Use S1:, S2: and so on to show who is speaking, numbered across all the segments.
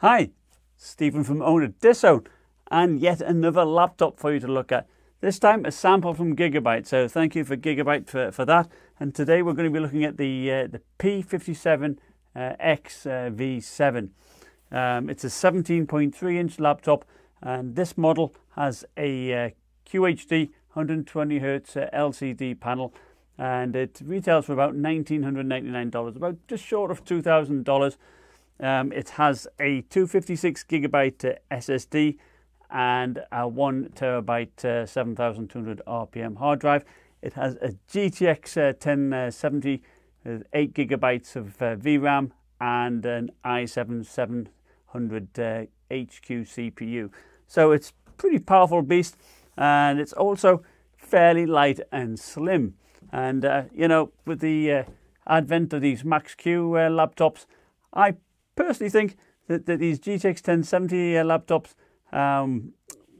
S1: Hi, Stephen from Owner Disown, and yet another laptop for you to look at. This time a sample from Gigabyte, so thank you for Gigabyte for that. And today we're going to be looking at the P57xv7. It's a 17.3-inch laptop, and this model has a QHD 120Hz LCD panel, and it retails for about $1,999, about just short of $2,000. It has a 256 gigabyte SSD and a 1 terabyte 7200 RPM hard drive. It has a GTX 1070 with 8 gigabytes of VRAM and an i7 700 HQ CPU. So it's a pretty powerful beast, and it's also fairly light and slim. And you know, with the advent of these Max-Q laptops, I personally think that these GTX 1070 laptops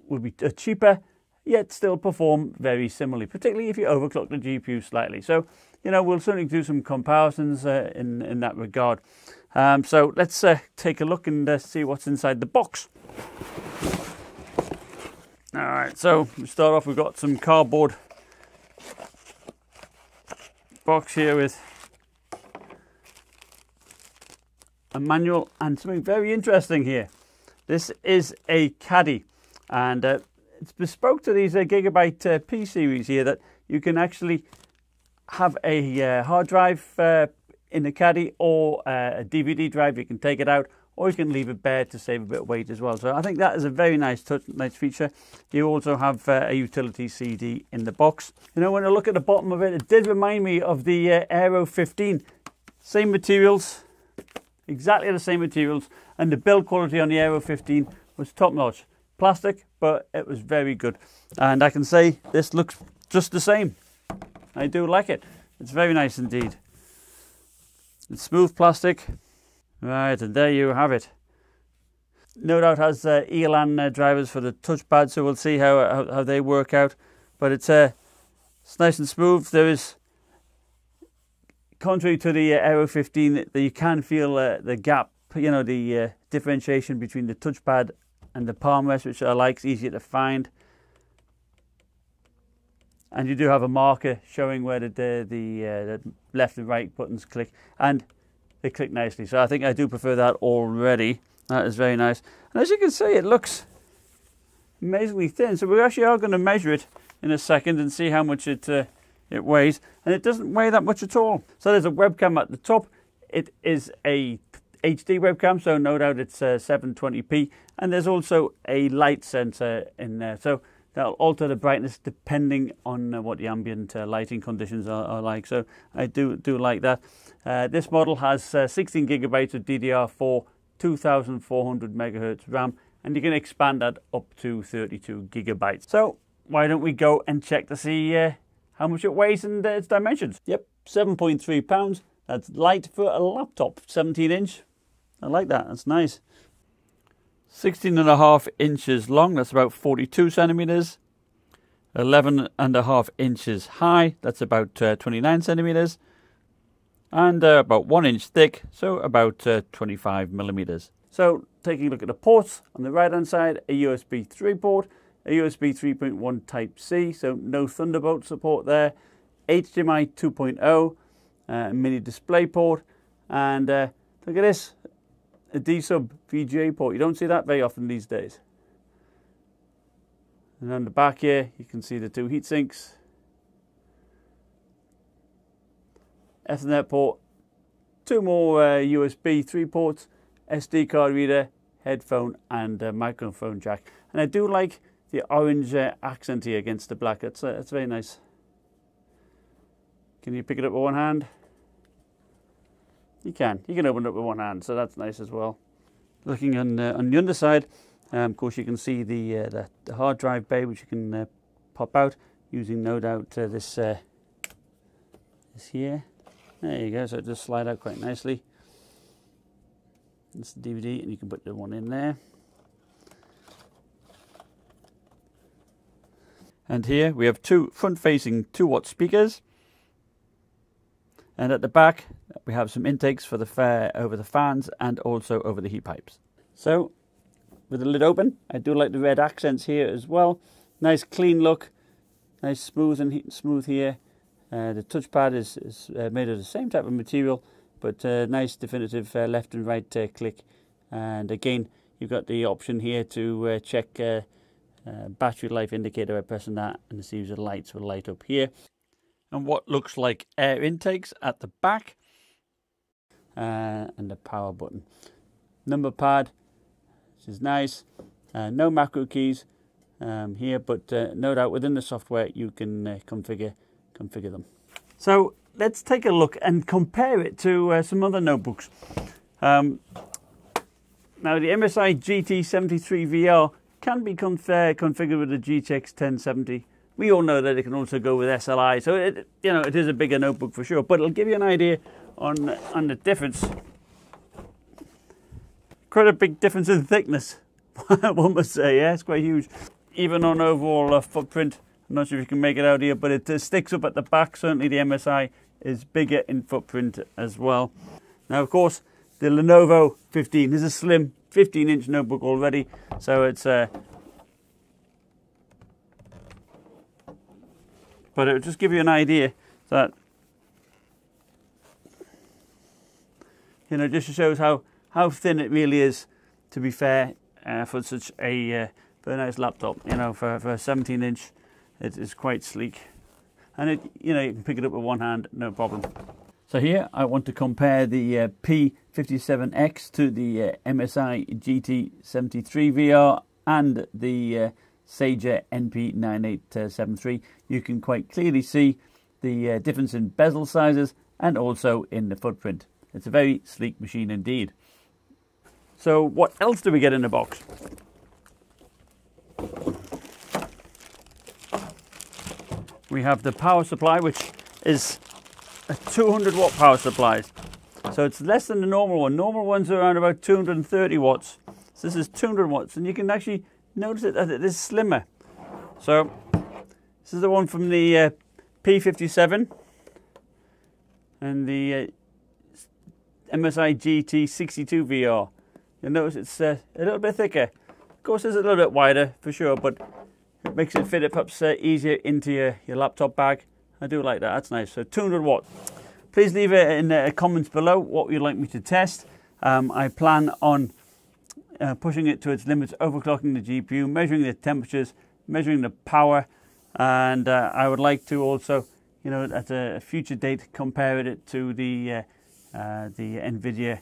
S1: will be cheaper, yet still perform very similarly, particularly if you overclock the GPU slightly. So, you know, we'll certainly do some comparisons in that regard. So let's take a look and see what's inside the box. All right, so we start off, we've got some cardboard box here with a manual and something very interesting here. This is a caddy, and it's bespoke to these Gigabyte P series here, that you can actually have a hard drive in the caddy, or a DVD drive. You can take it out, or you can leave it bare to save a bit of weight as well. So I think that is a very nice nice feature. You also have a utility CD in the box. You know, when I look at the bottom of it, it did remind me of the Aero 15. Same materials, exactly the same materials, and the build quality on the Aero 15 was top notch. Plastic, but it was very good. And I can say this looks just the same. I do like it. It's very nice indeed. It's smooth plastic. Right, and there you have it. No doubt has ELAN drivers for the touchpad, so we'll see how they work out. But it's nice and smooth. There is, contrary to the Aero 15, that you can feel the gap, you know, the differentiation between the touchpad and the palm rest, which I like. It's easier to find. And you do have a marker showing where the left and right buttons click, and they click nicely. So I think I do prefer that already. That is very nice. And as you can see, it looks amazingly thin. So we actually are going to measure it in a second and see how much it weighs. And it doesn't weigh that much at all. So there's a webcam at the top. It is a HD webcam, so no doubt it's 720p. And there's also a light sensor in there. So that'll alter the brightness depending on what the ambient lighting conditions are like. So I do like that. This model has 16 gigabytes of DDR4, 2400 megahertz RAM, and you can expand that up to 32 gigabytes. So why don't we go and check to see how much it weighs and its dimensions. Yep, 7.3 pounds. That's light for a laptop. 17-inch. I like that. That's nice. 16.5 inches long. That's about 42 centimeters. 11.5 inches high. That's about 29 centimeters. And about 1 inch thick, so about 25 millimeters. So taking a look at the ports, on the right hand side, a USB 3 port, a USB 3.1 Type-C, so no Thunderbolt support there, HDMI 2.0, mini display port, and look at this, a D-sub VGA port. You don't see that very often these days. And on the back here, you can see the two heat sinks, Ethernet port, two more USB 3 ports, SD card reader, headphone, and microphone jack. And I do like the orange accent here against the black. It's very nice. Can you pick it up with one hand? You can open it up with one hand, so that's nice as well. Looking on the underside, of course you can see the hard drive bay, which you can pop out using, no doubt, this here. There you go, so it just slide out quite nicely. It's the DVD, and you can put the one in there. And here we have two front-facing 2-watt speakers. And at the back, we have some intakes for the over the fans and also over the heat pipes. So, with the lid open, I do like the red accents here as well. Nice clean look, nice smooth here. The touchpad is made of the same type of material, but nice definitive left and right click. And again, you've got the option here to check battery life indicator by pressing that, and the series of lights will light up here. And what looks like air intakes at the back, and the power button. Number pad, which is nice. No macro keys here, but no doubt within the software you can configure them. So let's take a look and compare it to some other notebooks. Now the MSI GT73VR can be configured with the GTX 1070. We all know that it can also go with SLI, so it is a bigger notebook for sure. But it'll give you an idea on the difference. Quite a big difference in thickness, one must say. Yeah, it's quite huge. Even on overall footprint, I'm not sure if you can make it out here, but it sticks up at the back. Certainly the MSI is bigger in footprint as well. Now, of course, the Lenovo 15 is a slim 15-inch notebook already, so it's but it'll just give you an idea that, just shows how thin it really is, to be fair, for such a very nice laptop. For a 17-inch, it is quite sleek, and you can pick it up with one hand, no problem. So here I want to compare the P57X to the MSI GT73VR and the Sager NP9873. You can quite clearly see the difference in bezel sizes and also in the footprint. It's a very sleek machine indeed. So what else do we get in the box? We have the power supply, which is a 200 watt power supply. So it's less than the normal one. Normal ones are around about 230 watts. So this is 200 watts, and you can actually notice that it is slimmer. So this is the one from the P57 and the MSI GT62VR. You'll notice it's a little bit thicker. Of course, it's a little bit wider for sure, but it makes it fit perhaps easier into your laptop bag. I do like that. That's nice. So 200 watts. Please leave it in the comments below what you'd like me to test. I plan on pushing it to its limits, overclocking the GPU, measuring the temperatures, measuring the power, and I would like to also, at a future date, compare it to the NVIDIA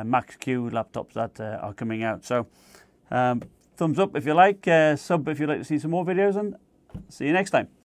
S1: Max-Q laptops that are coming out. So thumbs up if you like, sub if you'd like to see some more videos, and see you next time.